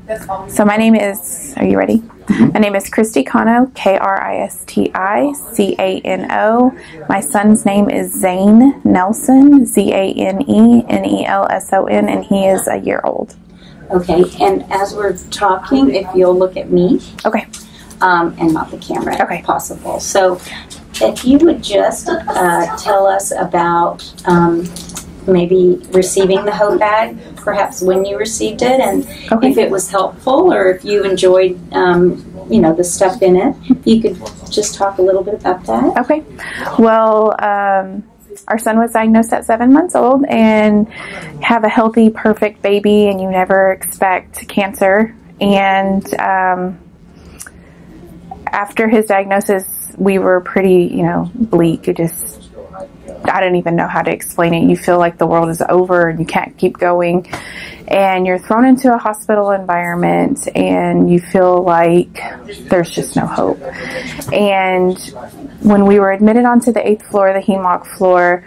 So my name is, are you ready? My name is Cristi Cano, K-R-I-S-T-I-C-A-N-O. My son's name is Zane Nelson, Z-A-N-E-N-E-L-S-O-N, and he is a year old. Okay, and as we're talking, if you'll look at me. Okay. And not the camera, okay, if possible. So if you would just tell us about maybe receiving the Hope Bag, perhaps when you received it, and if it was helpful, or if you enjoyed, you know, the stuff in it. You could just talk a little bit about that. Okay. Well, our son was diagnosed at 7 months old, and have a healthy, perfect baby, and you never expect cancer. And after his diagnosis, we were pretty, you know, bleak. It just, I don't even know how to explain it. You feel like the world is over and you can't keep going, and you're thrown into a hospital environment and you feel like there's just no hope. And when we were admitted onto the 8th floor, the HEMOC floor,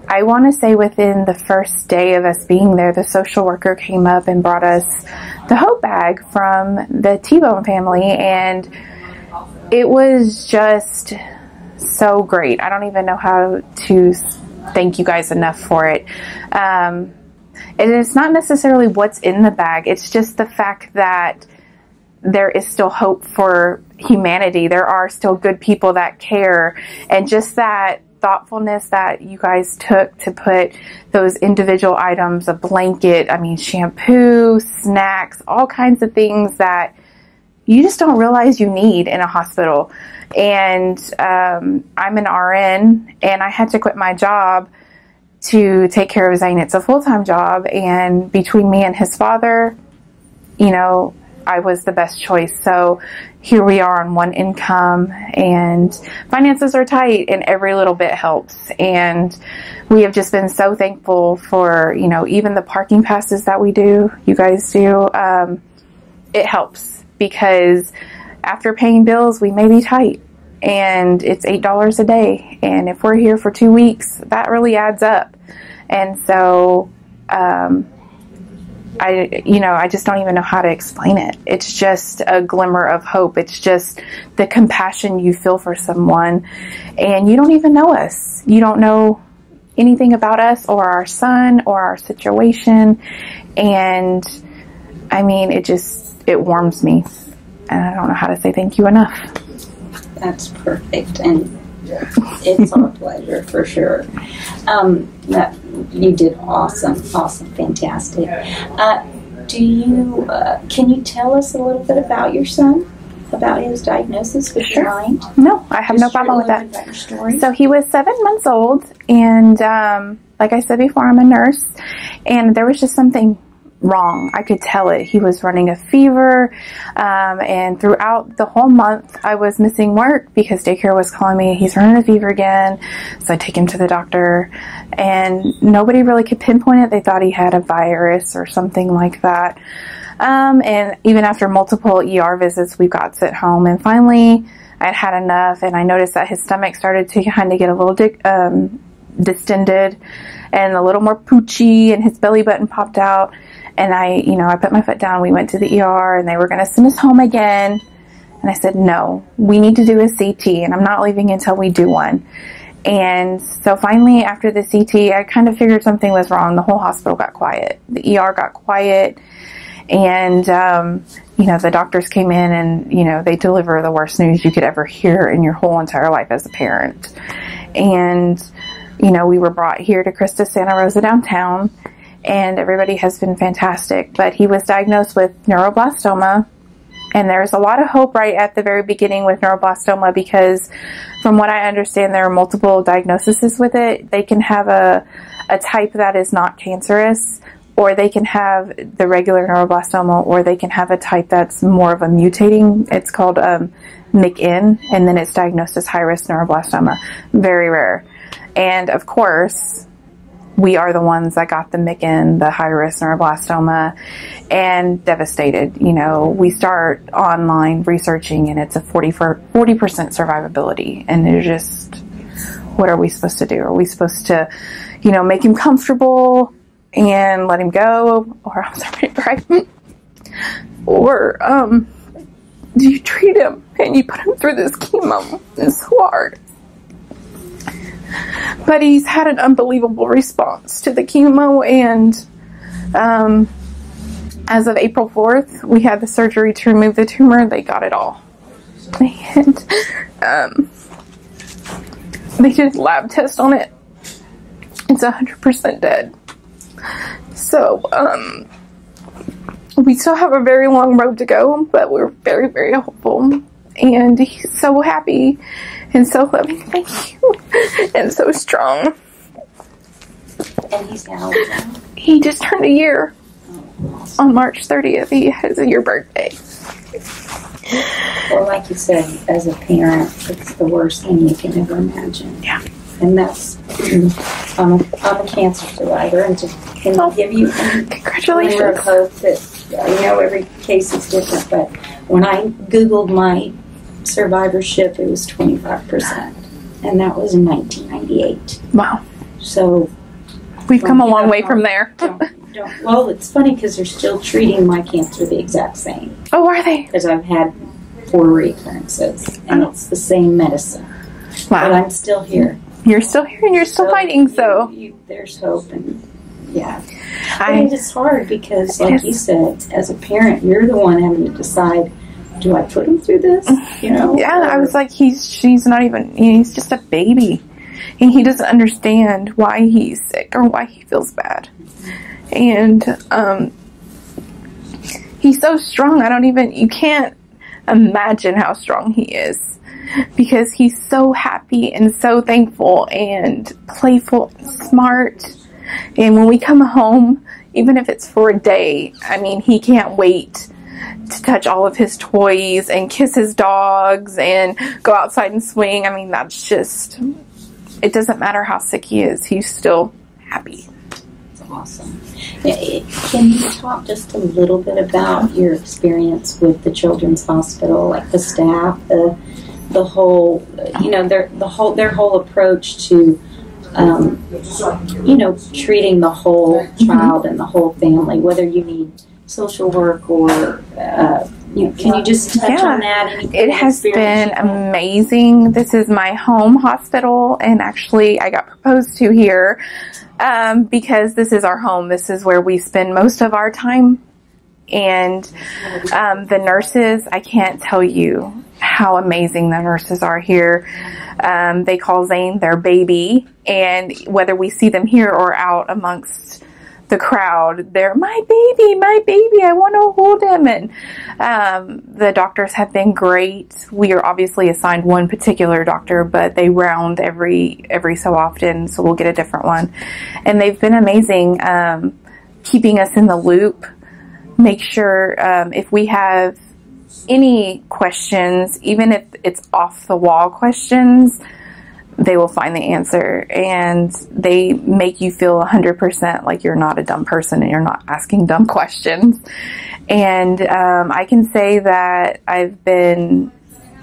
I want to say within the first day of us being there, the social worker came up and brought us the Hope Bag from the T-Bone family, and it was just so great. I don't even know how to thank you guys enough for it. And it's not necessarily what's in the bag. It's just the fact that there is still hope for humanity. There are still good people that care. And just that thoughtfulness that you guys took to put those individual items, a blanket, I mean, shampoo, snacks, all kinds of things that you just don't realize you need in a hospital. And I'm an RN, and I had to quit my job to take care of Zane. It's a full-time job, and between me and his father, you know, I was the best choice. So here we are on one income, and finances are tight, and every little bit helps. And we have just been so thankful for, you know, even the parking passes that we do, you guys do. It helps, because after paying bills, we may be tight, and it's $8 a day. And if we're here for 2 weeks, that really adds up. And so, I just don't even know how to explain it. It's just a glimmer of hope. It's just the compassion you feel for someone, and you don't even know us. You don't know anything about us or our son or our situation. And I mean, it warms me, and I don't know how to say thank you enough. That's perfect, and it's our pleasure for sure. That you did awesome, fantastic. Can you tell us a little bit about your son, about his diagnosis, if you mind? No, I have no problem with that. So he was 7 months old, and like I said before, I'm a nurse, and there was just something wrong. I could tell it. He was running a fever, and throughout the whole month I was missing work because daycare was calling me, he's running a fever again. So I take him to the doctor, and nobody really could pinpoint it. They thought he had a virus or something like that. And even after multiple ER visits, we got sent home, and finally I'd had enough, and I noticed that his stomach started to kind of get a little distended and a little more poochy, and his belly button popped out. And I put my foot down. We went to the ER, and they were going to send us home again. And I said, no, we need to do a CT, and I'm not leaving until we do one. And so finally, after the CT, I kind of figured something was wrong. The whole hospital got quiet. The ER got quiet. And, the doctors came in, and, they deliver the worst news you could ever hear in your whole entire life as a parent. And, we were brought here to Christus Santa Rosa downtown, and everybody has been fantastic. But he was diagnosed with neuroblastoma, and there's a lot of hope right at the very beginning with neuroblastoma, because from what I understand, there are multiple diagnoses with it. They can have a type that is not cancerous, or they can have the regular neuroblastoma, or they can have a type that's more of a mutating. It's called MIC-N, and then it's diagnosed as high-risk neuroblastoma. Very rare. And of course, we are the ones that got the MIC-N, the high-risk neuroblastoma, and devastated. We start online researching, and it's a 40% survivability. And they're just, what are we supposed to do? Are we supposed to, make him comfortable and let him go? Or, I'm sorry, right? or do you treat him and you put him through this chemo? It's so hard. But he's had an unbelievable response to the chemo, and as of April 4th, we had the surgery to remove the tumor. They got it all. And they did a lab test on it. It's 100% dead. So, we still have a very long road to go, but we're very, very hopeful. And he's so happy and so loving. Thank you. And so strong. And he's now? He just turned a year. On March 30th. He has a year birthday. Well, like you said, as a parent, it's the worst thing you can ever imagine. Yeah. And that's, I'm a cancer survivor, and can I give you congratulations. A hope that, I know every case is different, but when I Googled my survivorship, it was 25%. And that was in 1998. Wow. So we've come a long way from there. Well, it's funny because they're still treating my cancer the exact same. Oh, are they? Because I've had 4 recurrences, and it's the same medicine. Wow. But I'm still here. You're still here, and you're still fighting, so. There's hope, and yeah. It's hard because, like you said, as a parent, you're the one having to decide, do I put him through this? You know? Yeah, I was like, she's not even, he's just a baby. And he doesn't understand why he's sick or why he feels bad. And he's so strong. You can't imagine how strong he is, because he's so happy and so thankful and playful and smart. And when we come home, even if it's for a day, I mean, he can't wait to touch all of his toys and kiss his dogs and go outside and swing. I mean, that's just, it doesn't matter how sick he is. He's still happy. Awesome. Can you talk just a little bit about your experience with the Children's Hospital, like the staff, the whole, their whole approach to, treating the whole child and the whole family, whether you need social work or, can you just touch on that? It has been amazing. This is my home hospital, and actually I got proposed to here because this is our home. This is where we spend most of our time. And the nurses, I can't tell you how amazing the nurses are here. They call Zane their baby, and whether we see them here or out amongst the crowd, they're my baby, I want to hold him. And the doctors have been great. We are obviously assigned one particular doctor, but they round every so often, so we'll get a different one. And they've been amazing, keeping us in the loop. Make sure if we have any questions, even if it's off the wall questions, they will find the answer, and they make you feel 100% like you're not a dumb person and you're not asking dumb questions. And I can say that I've been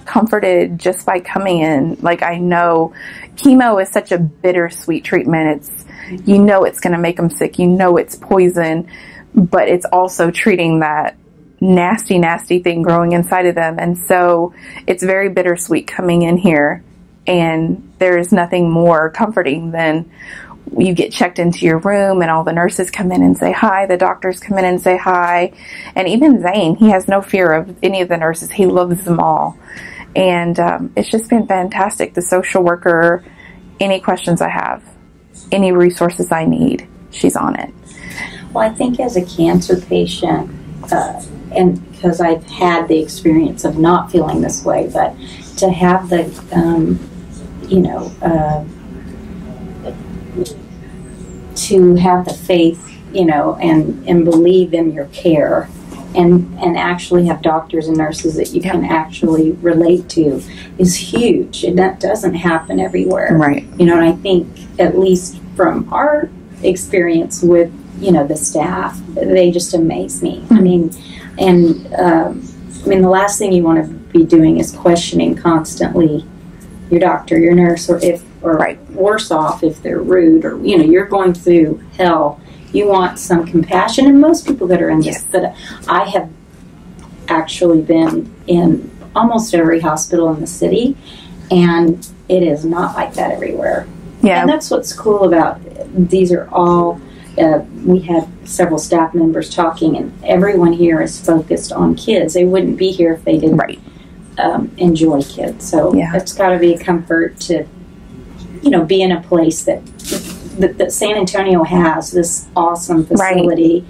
comforted just by coming in. Like, I know chemo is such a bittersweet treatment. It's going to make them sick. It's poison, but it's also treating that nasty, nasty thing growing inside of them. And so it's very bittersweet coming in here. And there's nothing more comforting than you get checked into your room and all the nurses come in and say hi, the doctors come in and say hi. And even Zane, he has no fear of any of the nurses. He loves them all. And it's just been fantastic. The social worker, any questions I have, any resources I need, she's on it. Well, I think as a cancer patient, and because I've had the experience of not feeling this way, but to have the to have the faith, and believe in your care, and actually have doctors and nurses that you can actually relate to is huge, and that doesn't happen everywhere. Right. And I think, at least from our experience with the staff, they just amaze me. Mm-hmm. The last thing you want to be doing is questioning constantly your doctor, your nurse, or worse off, if they're rude, or you're going through hell. You want some compassion, and most people that are in this that I have actually been in almost every hospital in the city, and it is not like that everywhere. Yeah. And that's what's cool about these are all, we had several staff members talking, and everyone here is focused on kids. They wouldn't be here if they didn't enjoy kids. So it's got to be a comfort to, be in a place that San Antonio has this awesome facility,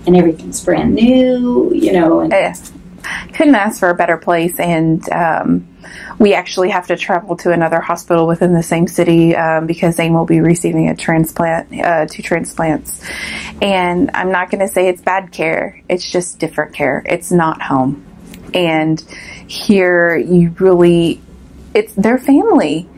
and everything's brand new, and couldn't ask for a better place. And we actually have to travel to another hospital within the same city because Zane will be receiving a transplant, 2 transplants. And I'm not going to say it's bad care. It's just different care. It's not home. And here you really, it's their family.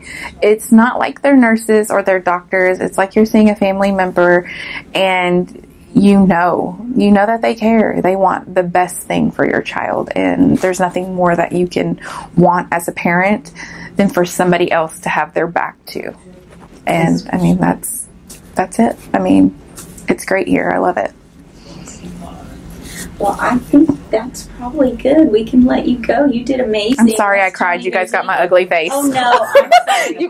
It's not like they're nurses or their doctors. It's like you're seeing a family member, and you know that they care. They want the best thing for your child, and there's nothing more that you can want as a parent than for somebody else to have their back to. And I mean, that's it. I mean, it's great here. I love it. Well, I think that's probably good. We can let you go. You did amazing. I'm sorry I cried. You guys got my ugly face. Oh no, I'm sorry.